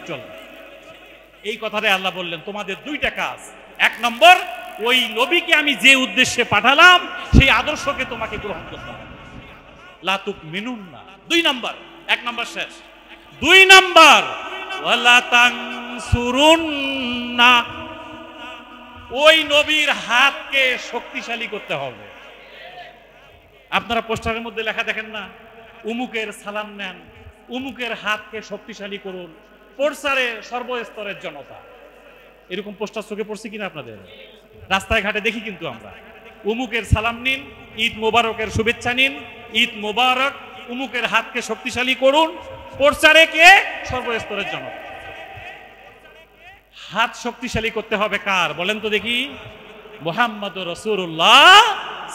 চলবে। এই কথাটাই আল্লাহ বললেন তোমাদের দুইটা কাজ। এক নম্বর, ওই নবীকে আমি যে উদ্দেশ্যে পাঠালাম সেই আদর্শকে তোমাকে গ্রহণ করতে হবে। লা তুমিনুন্না, 2 নম্বর, 1 নম্বর শেষ। 2 নম্বর, ওয়ালা তানসুরুন্না, ওই নবীর হাতকে শক্তিশালী করতে হবে। আপনারা পোস্টারের মধ্যে লেখা দেখেন না, উমুকের সালাম নেন, উমুকের হাতকে শক্তিশালী করুন, প্রচারে সর্বস্তরের জনতা। এরকম পোস্টার চোখে পড়ছে কিনা আপনাদের? রাস্তায় ঘাটে দেখি কিন্তু আমরা, উমুকের সালাম নিন, ঈদ মোবারকের শুভেচ্ছা নিন, ঈদ মোবারক, উমুকের হাতকে শক্তিশালী করুন, প্রচারে কে? সর্বস্তরের জনতা। হাত শক্তিশালী করতে হবে কার বলেন তো দেখি? মুহাম্মদুর রাসূলুল্লাহ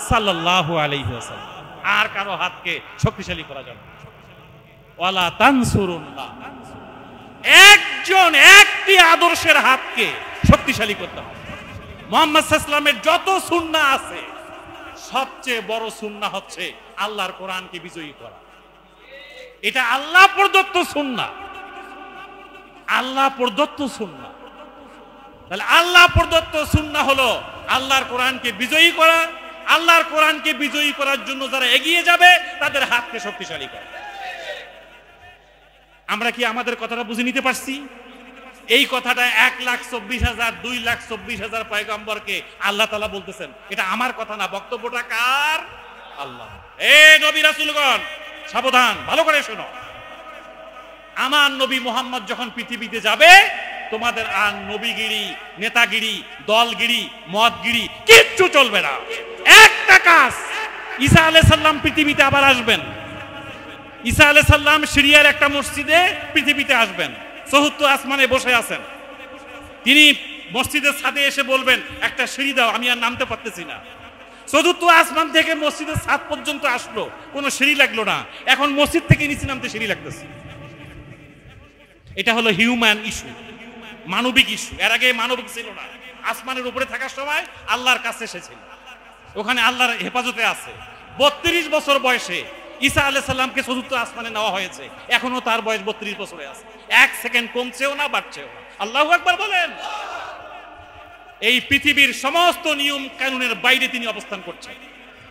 সাল্লাল্লাহু আলাইহি ওয়াসাল্লাম। আর কারো হাতকে শক্তিশালী করা যাবে না। ওয়ালা তানসুরুন্নাহ, একজন একটি আদর্শের হাতকে শক্তিশালী করতে হবে। মুহাম্মদ সাল্লাল্লাহু আলাইহি ওয়াসাল্লামের যত সুন্নাহ আছে, সবচেয়ে বড় সুন্নাহ হচ্ছে আল্লাহর কোরআনকে বিজয়ী করা। এটা আল্লাহ প্রদত্ত সুন্নাহ, আল্লাহ প্রদত্ত সুন্নাহ। তাহলে আল্লাহ প্রদত্ত সুন্নাহ হলো আল্লাহর কোরআনকে বিজয়ী করা। আল্লাহর কোরআনকে বিজয়ী করার জন্য যারা এগিয়ে যাবে তাদের হাতকে শক্তিশালী করা। আমরা কি আমাদের কথাটা বুঝে নিতে পারছি? এই কথাটা 1,24,000 2,24,000 পয়গম্বরকে আল্লাহ তাআলা বলতেছেন। এটা আমার কথা না, বক্তব্যটা কার? আল্লাহ। এ নবী রাসূলগণ সাবধান, ভালো করে শোনো। আমার নবী মুহাম্মদ যখন পৃথিবীতে যাবে, তোমাদের আর নবীগিরি, নেতাগিরি, দলগিরি, মতগিরি কিচ্ছু চলবে না। একটা কাজ, ঈসা আলাইহিস সালাম পৃথিবীতে আবার আসবেন। ঈসা আলাইহিস সালাম সিরিয়ার একটা মসজিদে পৃথিবীতে আসবেন, চতুর্থ আসমানে বসে আছেন। তিনি মসজিদের ছাদে এসে বলবেন, একটা সিঁড়ি দাও, আমি আর নামতে পারতেছি না। চতুর্থ আসমান থেকে মসজিদের ছাদ পর্যন্ত আসলো, কোনো সিঁড়ি লাগলো না। এখন মসজিদ থেকে নিচে নামতে সিঁড়ি লাগতেছে। এটা হলো হিউম্যান ইস্যু, মানবিক ইস্যু। এর আগে মানবিক ছিল না। আসমানের উপরে থাকার সময় আল্লাহর কাছে এসেছিল, ওখানে আল্লাহর হেফাজতে আছে। 32 বছর বয়সে ঈসা আলাইহিস সালামকে চতুর্থ আসমানে নেওয়া হয়েছে, এখনো তার বয়স 32 বছরে আছে। 1 সেকেন্ড কমছেও না, বাড়ছেও না। আল্লাহু আকবার বলেন। এই পৃথিবীর সমস্ত নিয়ম কানুনের বাইরে তিনি অবস্থান করছেন।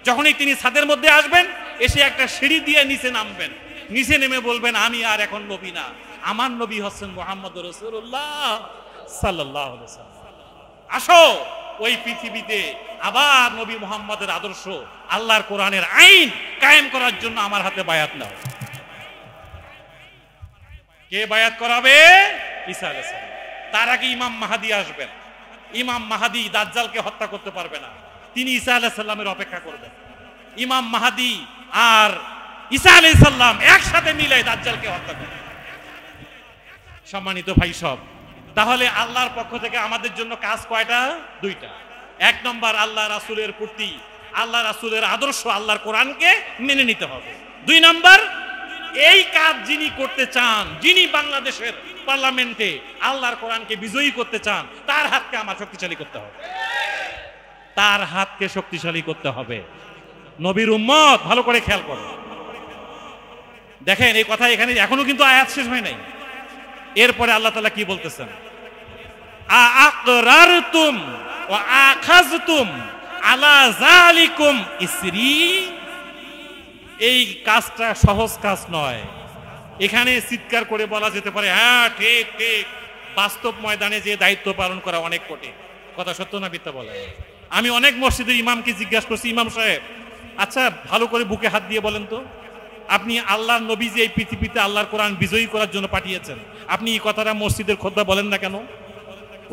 যখনই তিনি ছাদের মধ্যে আসবেন, এসে একটা সিঁড়ি দিয়ে নিচে নামবেন, নিচে নেমে বলবেন, আমি আর এখন নবী না, আমার নবী হচ্ছেন মুহাম্মদুর রাসূলুল্লাহ সাল্লাল্লাহু আলাইহি ওয়াসাল্লাম। আসো, ওই পৃথিবীতে আবার নবী মুহাম্মদের আদর্শ, আল্লাহর কোরআনের আইন কায়েম করার জন্য আমার হাতে বায়াত নাও। কে বায়াত করাবে? ঈসা আলাইহিস সালাম। তার আগে ইমাম মাহদী আসবেন। ইমাম মাহদী দাজ্জালকে হত্যা করতে পারবে না, তিনি ঈসা আলাইহিস সালামের অপেক্ষা করবেন। ইমাম মাহদী আর ঈসা আলাইহিস সালাম একসাথে মিলে দাজ্জালকে হত্যা করবেন। সম্মানিত ভাই সব, তাহলে আল্লাহর পক্ষ থেকে আমাদের জন্য কাজ কয়টা? 2টা। 1 নম্বর, আল্লাহ রাসূলের প্রতি, আল্লাহ রাসূলের আদর্শ, আল্লাহর কোরআনকে মেনে নিতে হবে। 2 নম্বর, এই কাজ যিনি করতে চান, যিনি বাংলাদেশের পার্লামেন্টে আল্লাহর কোরআনকে বিজয়ী করতে চান, তার হাতকে আমার শক্তিশালী করতে হবে, তার হাতকে শক্তিশালী করতে হবে। নবীর উম্মত ভালো করে খেয়াল করো, দেখেন এই কথা এখানে এখনো কিন্তু আয়াত শেষ হয় নাই। এরপরে আল্লাহ তাআলা কি বলতেছেন, আ'আকরারতুম ওয়া আখাযতুম আলা যালিকুম ইসরি। এই কাজটা সহজ কাজ নয়। এখানে চিৎকার করে বলা যেতে পারে হ্যাঁ ঠিক ঠিক, বাস্তব ময়দানে যে দায়িত্ব পালন করা অনেক কঠিন। কথা সত্য না মিথ্যা বলে? আমি অনেক মসজিদের ইমামকে জিজ্ঞাসা করছি, ইমাম সাহেব আচ্ছা ভালো করে বুকে হাত দিয়ে বলেন তো, আপনি আল্লাহর নবী যে এই পৃথিবীতে আল্লাহর কোরআন বিজয়ী করার জন্য পাঠিয়েছেন, আপনি এই কথাটা মসজিদের খুতবা বলেন না কেন?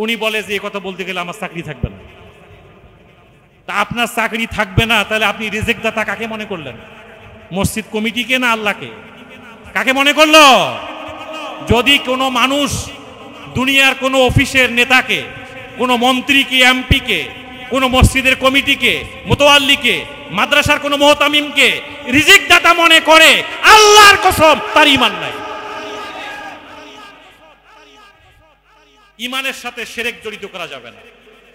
উনি বলে যে এই কথা বলতে গেলে আমার চাকরি থাকবে না। তা আপনার চাকরি থাকবে না, তাহলে আপনি রিজেক্ট দাতা কাকে মনে করলেন? মসজিদ কমিটিকে না আল্লাহকে? কাকে মনে করলো? যদি কোনো মানুষ দুনিয়ার কোনো অফিসের নেতাকে, কোনো মন্ত্রীকে, এমপিকে, কোনো মসজিদের কমিটিকে, মুতাওয়াল্লিকে, মাদ্রাসার কোনো মুহতামিমকে রিজিক দাতা মনে করে, আল্লাহর কসম তার ঈমান নাই। ঈমানের সাথে শিরক জড়িত করা যাবে না।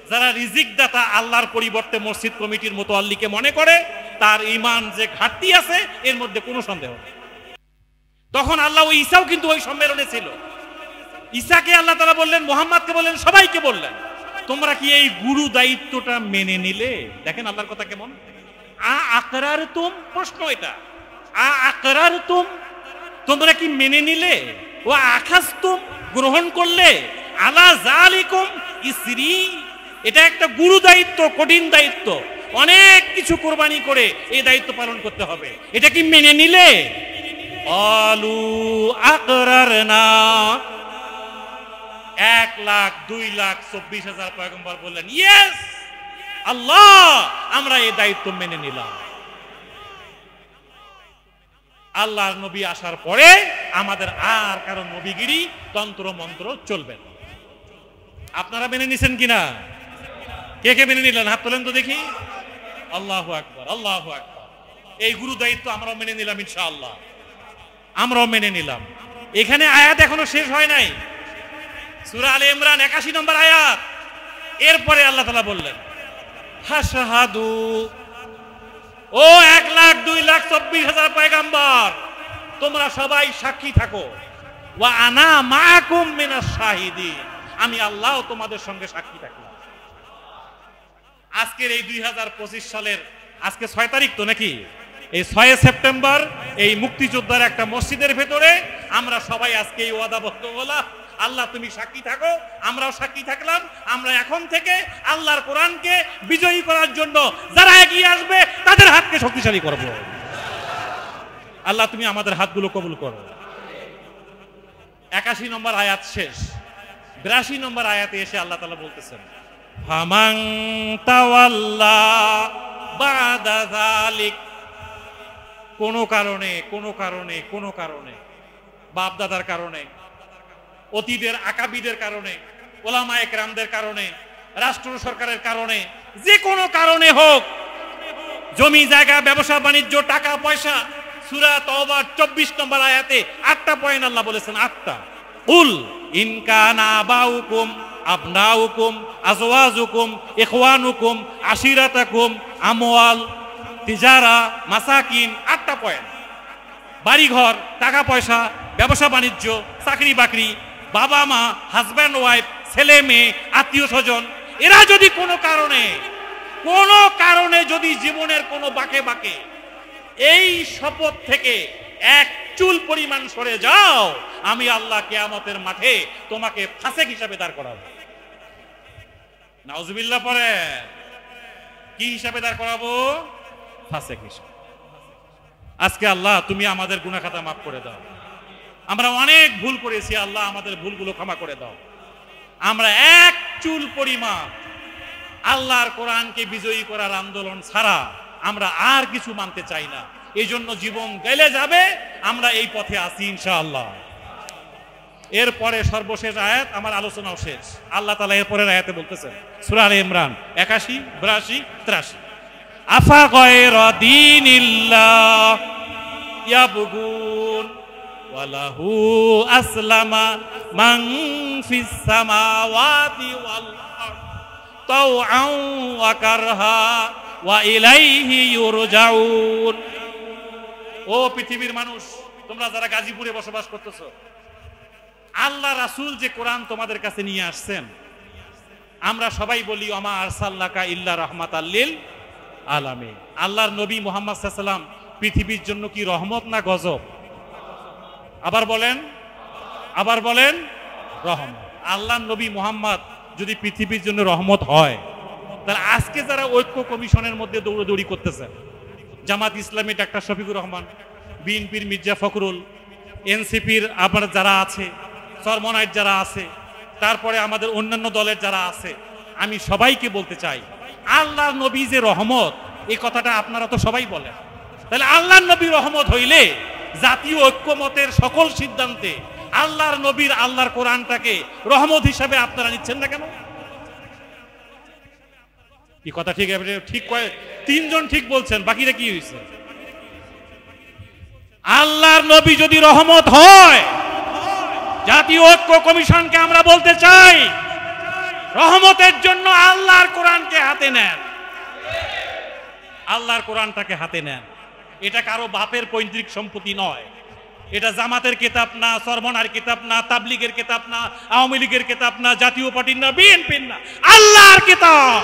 যারা রিজিক দাতা আল্লাহর পরিবর্তে মসজিদ কমিটির মুতাওয়াল্লিকে মনে করে, তার ঈমান যে ঘাটতি আছে এর মধ্যে কোনো সন্দেহ নেই। তখন আল্লাহ ওই ঈসাও কিন্তু ওই সম্মেলনে ছিল। ঈসাকে আল্লাহ তাআলা বললেন, মুহাম্মদকে বললেন, সবাইকে বললেন তোমরা কি এই গুরু দায়িত্বটা মেনে নিলে? দেখেন আল্লাহর কথা কেমন। আ'আকরারতুম, প্রশ্ন এটা, আ'আকরারতুম তোমরা কি মেনে নিলে? ওয়া আখাযতুম গ্রহণ করলে, আলা যালিকুম ইসরি এটা একটা গুরু দায়িত্ব, কঠিন দায়িত্ব, অনেক কিছু কোরবানি করে এই দায়িত্ব পালন করতে হবে, এটা কি মেনে নিলে? আলু আকরারনা 1,02,24,000 পয়গম্বর বললেন ইয়েস আল্লাহ, আমরা এই দায়িত্ব মেনে নিলাম। আল্লাহর নবী আসার পরে আমাদের আর কারো নবীগিরি তন্ত্র মন্ত্র চলবে না। আপনারা মেনে নিছেন কিনা? কে কে মেনে নিলেন? হাত তোলেন তো দেখি। আল্লাহু আকবার, আল্লাহু আকবার। এই গুরু দায়িত্ব আমরাও মেনে নিলাম ইনশাআল্লাহ, আমরাও মেনে নিলাম। এখানে আয়াত এখনো শেষ হয় নাই। সূরা আলে ইমরান 81 নম্বর আয়াত। এরপরে আল্লাহ তাআলা বললেন ফাশহাদু, ও 1,02,24,000 পয়গম্বর তোমরা সবাই সাক্ষী থাকো, ওয়া আনা মাআকুম মিনাশ শাহিদিন, আমি আল্লাহ তোমাদের সঙ্গে সাক্ষী থাকলাম। আজকের এই 2025 সালের আজকে 6 তারিখ তো নাকি? এই 6 সেপ্টেম্বর এই মুক্তিযোদ্ধার একটা মসজিদের ভেতরে আমরা সবাই আজকে এই ওয়াদাবদ্ধ হলাম, আল্লাহ তুমি সাক্ষী থাকো, আমরাও সাক্ষী থাকলাম। আমরা এখন থেকে আল্লাহর কোরআনকে বিজয়ী করার জন্য যারা এগিয়ে আসবে তাদের হাতকে শক্তিশালী করব। আল্লাহ তুমি আমাদের হাতগুলো কবুল করো। 81 নম্বর আয়াত শেষ। 82 নম্বর আয়াতে এসে আল্লাহ তাআলা বলতেছেন ফামান তাওয়াল্লা বাদা যালিক, কোনো কারণে বাপ দাদার কারণে, অতীতের আকাবিদের কারণে, ওলামায়ে কেরামদের কারণে, রাষ্ট্র সরকারের কারণে, যে কোনো কারণে হোক, জমি জায়গা, ব্যবসা বাণিজ্য, টাকা পয়সা, সূরা তাওবা 24 নম্বর আয়াতে 8টা পয়েন্ট আল্লাহ বলেছেন, 8টা। কুল ইন কানা আবাউকুম আবনাউকুম আজওয়াজুকুম ইখওয়ানুকুম আশিরাতাকুম আমওয়াল তিজারা মাসাকিন, 8টা পয়েন্ট। বাড়িঘর, টাকা পয়সা, ব্যবসা বাণিজ্য, চাকরি বাকরি, বাবা মা, হাজব্যান্ড ওয়াইফ, ছেলে মেয়ে, আত্মীয় স্বজন, এরা যদি কোনো কারণে যদি জীবনের কোনো বাঁকে বাঁকে এই শপথ থেকে এক চুল পরিমাণ সরে যাও, আমি আল্লাহ কিয়ামতের মাঠে তোমাকে ফাসেক হিসাবে দাঁড় করাবো। নাউজুবিল্লাহ পরে কি হিসাবে দাঁড় করাবো? ফাসেক হিসাবে। আজকে আল্লাহ তুমি আমাদের গুনাহ খাতা মাফ করে দাও। আমরা অনেক ভুল করেছি, আল্লাহ আমাদের ভুলগুলো ক্ষমা করে দাও। আমরা এক চুল পরিমাণ আল্লাহর কোরআনকে বিজয়ী করার আন্দোলন ছাড়া আমরা আর কিছু মানতে চাই না। এই জন্য জীবন গেলে যাবে, আমরা এই পথে আছি ইনশাআল্লাহ। এরপরে সর্বশেষ আয়াত, আমার আলোচনাও শেষ। আল্লাহ তাআলা এরপরের আয়াতে বলতেছেন সূরা আলে ইমরান 81, 82, 83 আফা গায়রা দীনিল্লাহ ইয়াবগুন ওয়ালাহু আসলামা মান ফিস সামাওয়াতি ওয়াল আরদ তাওআন ওয়া কারহা ওয়া ইলাইহি ইউরজাউন। ও পৃথিবীর মানুষ, তোমরা যারা গাজীপুরে বসবাস করতেছো, আল্লাহ রাসূল যে কোরআন তোমাদের কাছে নিয়ে আসছেন, আমরা সবাই বলি ওমা আরসালনাকা ইল্লা রাহমাতাল লিল আলামিন। আল্লাহর নবী মুহাম্মদ সাল্লাল্লাহু আলাইহি ওয়াসাল্লাম পৃথিবীর জন্য কি রহমত না গজব? আবার বলেন রহমত। আল্লাহর নবী মুহাম্মদ যদি পৃথিবীর জন্য রহমত হয়, তাহলে আজকে যারা ঐক্য কমিশনের মধ্যে দৌড়াদৌড়ি করতেছেন, জামাত ইসলামী ডাক্তার শফিকুর রহমান, বিএনপির মির্জা ফখরুল, এনসিপির আবার যারা আছে, চরমনাইট যারা আছে, তারপরে আমাদের অন্যান্য দলের যারা আছে, আমি সবাইকে বলতে চাই, আল্লাহর নবী যে রহমত, এই কথাটা আপনারা তো সবাই বলেন। তাহলে আল্লাহর নবী রহমত হইলে জাতীয় ঐক্যমতের সকল সিদ্ধান্তে আল্লাহর নবীর আল্লাহর কোরআনটাকে রহমত হিসাবে আপনারা নিচ্ছেন না কেন? এই কথা ঠিক ঠিক তিনজন ঠিক বলছেন, বাকিরা কি হয়েছে? আল্লাহর নবী যদি রহমত হয়, জাতীয় ঐক্য কমিশনকে আমরা বলতে চাই, রহমতের জন্য আল্লাহর কোরআনকে হাতে নেন, আল্লাহর কোরআনটাকে হাতে নেন। এটা কারো বাপের পৈতৃক সম্পত্তি নয়, এটা জামাতের কিতাব না, চরমনার কিতাব না, তাবলিগের কিতাব না, আওয়ামী লীগের কিতাব না, জাতীয় পার্টির না, বিএনপির না, আল্লাহর কিতাব।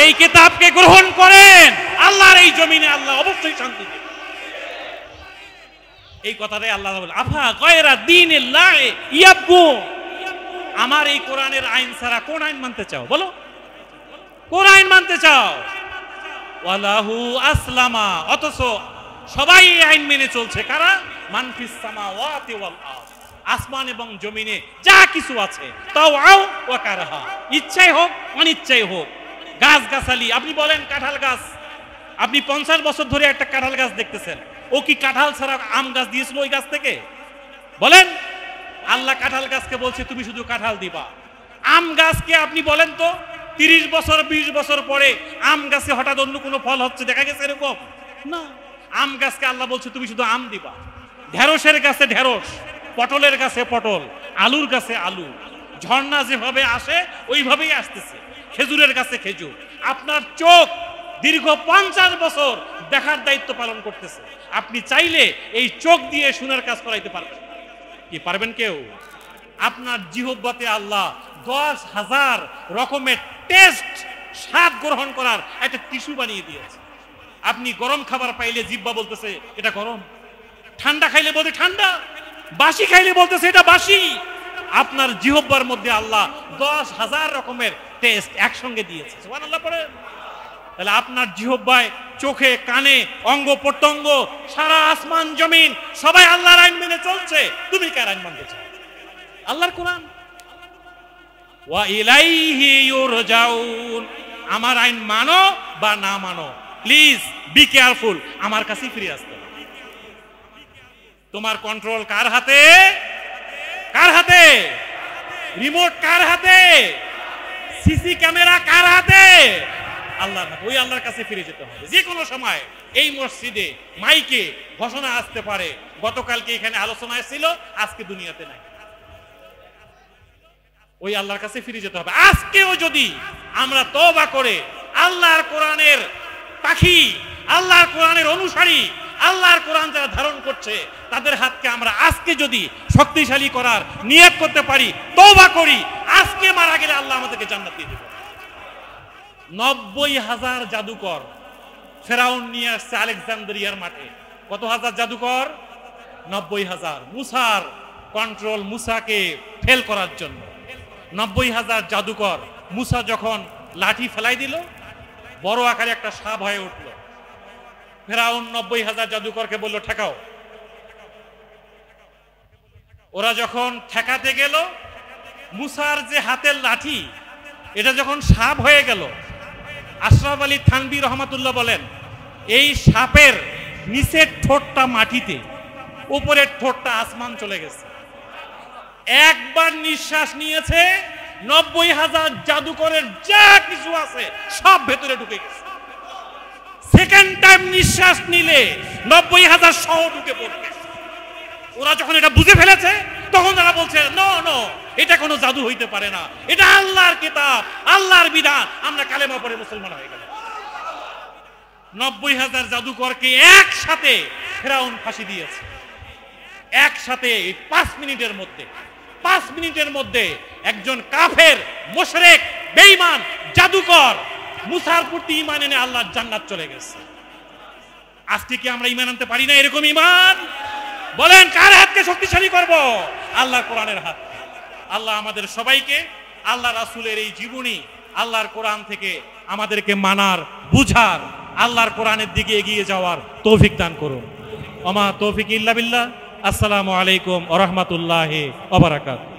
এই কিতাবকে গ্রহণ করেন, আল্লাহর এই জমিনে আল্লাহ অবশ্যই শান্তি দেবেন। এই কথাটাই আল্লাহ বলে, আফা গায়রা দীনিল্লাহ ইয়াবগুন। আমার এই কোরআনের আইন ছাড়া কোন আইন মানতে চাও? বলো, কোন আইন মানতে চাও? ওয়ালাহু আসলামা, অথচ সবাই এই আইন মেনে চলছে। কারা? মান ফিস সামাওয়াতি ওয়াল আরদ, আসমান এবং জমিনে যা কিছু আছে, তাওআন ওয়া কারহা, ইচ্ছাই হোক অনিচ্ছাই হোক। গাছ গাছালি, আপনি বলেন কাঁঠাল গাছ, আপনি 50 বছর ধরে একটা কাঁঠাল গাছ দেখতেছেন, ও কি কাঁঠাল ছাড়া আম গাছ দিয়েছিল ওই গাছ থেকে? বলেন। আল্লাহ কাঁঠাল গাছকে বলছে তুমি শুধু কাঁঠাল দিবা। আম গাছকে আপনি বলেন তো 30 বছর 20 বছর পরে আম গাছে হঠাৎ অন্য কোনো ফল হচ্ছে দেখা গেছে এরকম? না। আম গাছকে আল্লাহ বলছে তুমি শুধু আম দিবা। ঢেঁড়সের গাছে ঢেঁড়স, পটলের গাছে পটল, আলুর গাছে আলু, ঝর্ণা যেভাবে আসে ওইভাবেই আসতেছে, খেজুরের গাছে খেজুর। আপনার চোখ দীর্ঘ 50 বছর দেখার দায়িত্ব পালন করতেছে, আপনি চাইলে এই চোখ দিয়ে শোনার কাজ করাইতে পারবেন কি? পারবেন কেউ? আপনার জিহ্বাতে আল্লাহ 10,000 রকমের টেস্ট স্বাদ গ্রহণ করার একটা টিস্যু বানিয়ে দিয়েছে। আপনি গরম খাবার পাইলে জিহ্বা বলতেছে এটা গরম, ঠান্ডা খাইলে বলতে ঠান্ডা, বাসি খাইলে বলতেছে এটা বাসি। আপনার জিহ্বার মধ্যে আল্লাহ 10,000 রকমের টেস্ট একসঙ্গে দিয়েছে। সুবহানাল্লাহ পড়েন। তাহলে আপনার জিহ্বায়, চোখে, কানে, অঙ্গ প্রত্যঙ্গ, সারা আসমান জমিন সবাই আল্লাহর আইন মেনে চলছে, তুমি কার আইন মানতে চাও? আল্লাহর কোরআন। ওয়া ইলাইহি ইউরজাউন, আমার আইন মানো বা না মানো, প্লিজ বি কেয়ারফুল, আমার কাছেই ফিরে আসতে হবে। তোমার কন্ট্রোল কার হাতে? কার হাতে? রিমোট কার হাতে? সিসি ক্যামেরা কার হাতে? আল্লাহর হাতে। ওই আল্লাহর কাছে ফিরে যেতে হবে। যে কোনো সময় এই মসজিদে মাইকে ঘোষণা আসতে পারে, গতকালকে এখানে আলোচনা ছিল, আজকে দুনিয়াতে নাই। ওই আল্লাহর কাছে ফিরে যেতে হবে। আজকেও যদি আমরা তওবা করে আল্লাহর কোরআনের পাখি, আল্লাহর কোরআনের অনুসারী, আল্লাহর কোরআন যারা ধারণ করছে তাদের হাতকে আমরা আজকে যদি শক্তিশালী করার নিয়ত করতে পারি, তওবা করি, আজকে মারা গেলে আল্লাহ আমাদেরকে জান্নাত দিয়ে দেবে। 90,000 জাদুকর ফেরাউন নিয়ে আসছে আলেকজান্দ্রিয়ার মাঠে। কত হাজার জাদুকর? 90,000। মুসার কন্ট্রোল, মুসাকে ফেল করার জন্য 90,000 জাদুকর। মুসা যখন লাঠি ফেলাই দিল, বড় আকারে একটা সাপ হয়ে উঠল। ফেরাউন 90,000 জাদুকরকে বলল ঠেকাও। ওরা যখন ঠেকাতে গেল, মুসার যে হাতের লাঠি এটা যখন সাপ হয়ে গেল, আশরাফ আলী থানভী রহমাতুল্লাহ বলেন এই সাপের নিচের ঠোঁটটা মাটিতে, উপরের ঠোঁটটা আসমান চলে গেছে। একবার নিঃশ্বাস নিয়েছে, 90,000 জাদুকরের যা কিছু আছে সব ভেতরে ঢুকে গেছে। সেকেন্ড টাইম নিঃশ্বাস নিলে 90,000 সহ ঢুকে পড়বে। ওরা যখন এটা বুঝে ফেলেছে তখন তারা বলছে নো নো, এটা কোনো জাদু হইতে পারে না, এটা আল্লাহর কিতাব, আল্লাহর বিধান। আমরা কালেমা পড়ে মুসলমান হয়ে গেলাম। 90,000 জাদুকরকে একসাথে ফেরাউন ফাঁসি দিয়েছে। একসাথে 5 মিনিটের মধ্যে একজন কাফের, মুশরিক, বেঈমান, জাদুকর মুসার প্রতি ঈমান এনে আল্লাহর জান্নাত চলে গেছে। আজকে কি আমরা ঈমান আনতে পারি না? এরকম ঈমান বলেন কার হাতকে শক্তিশালী করব? আল্লাহর কোরআনের হাত। আল্লাহ আমাদের সবাইকে আল্লাহ রাসূলের এই জীবনী, আল্লাহর কোরআন থেকে আমাদেরকে মানার, বুঝার, আল্লাহর কোরআনের দিকে এগিয়ে যাওয়ার তৌফিক দান করুন। ওমা তৌফিক ইল্লা বিল্লাহ। আসসালামু আলাইকুম ওয়া রাহমাতুল্লাহি ওয়া বারাকাতুহু।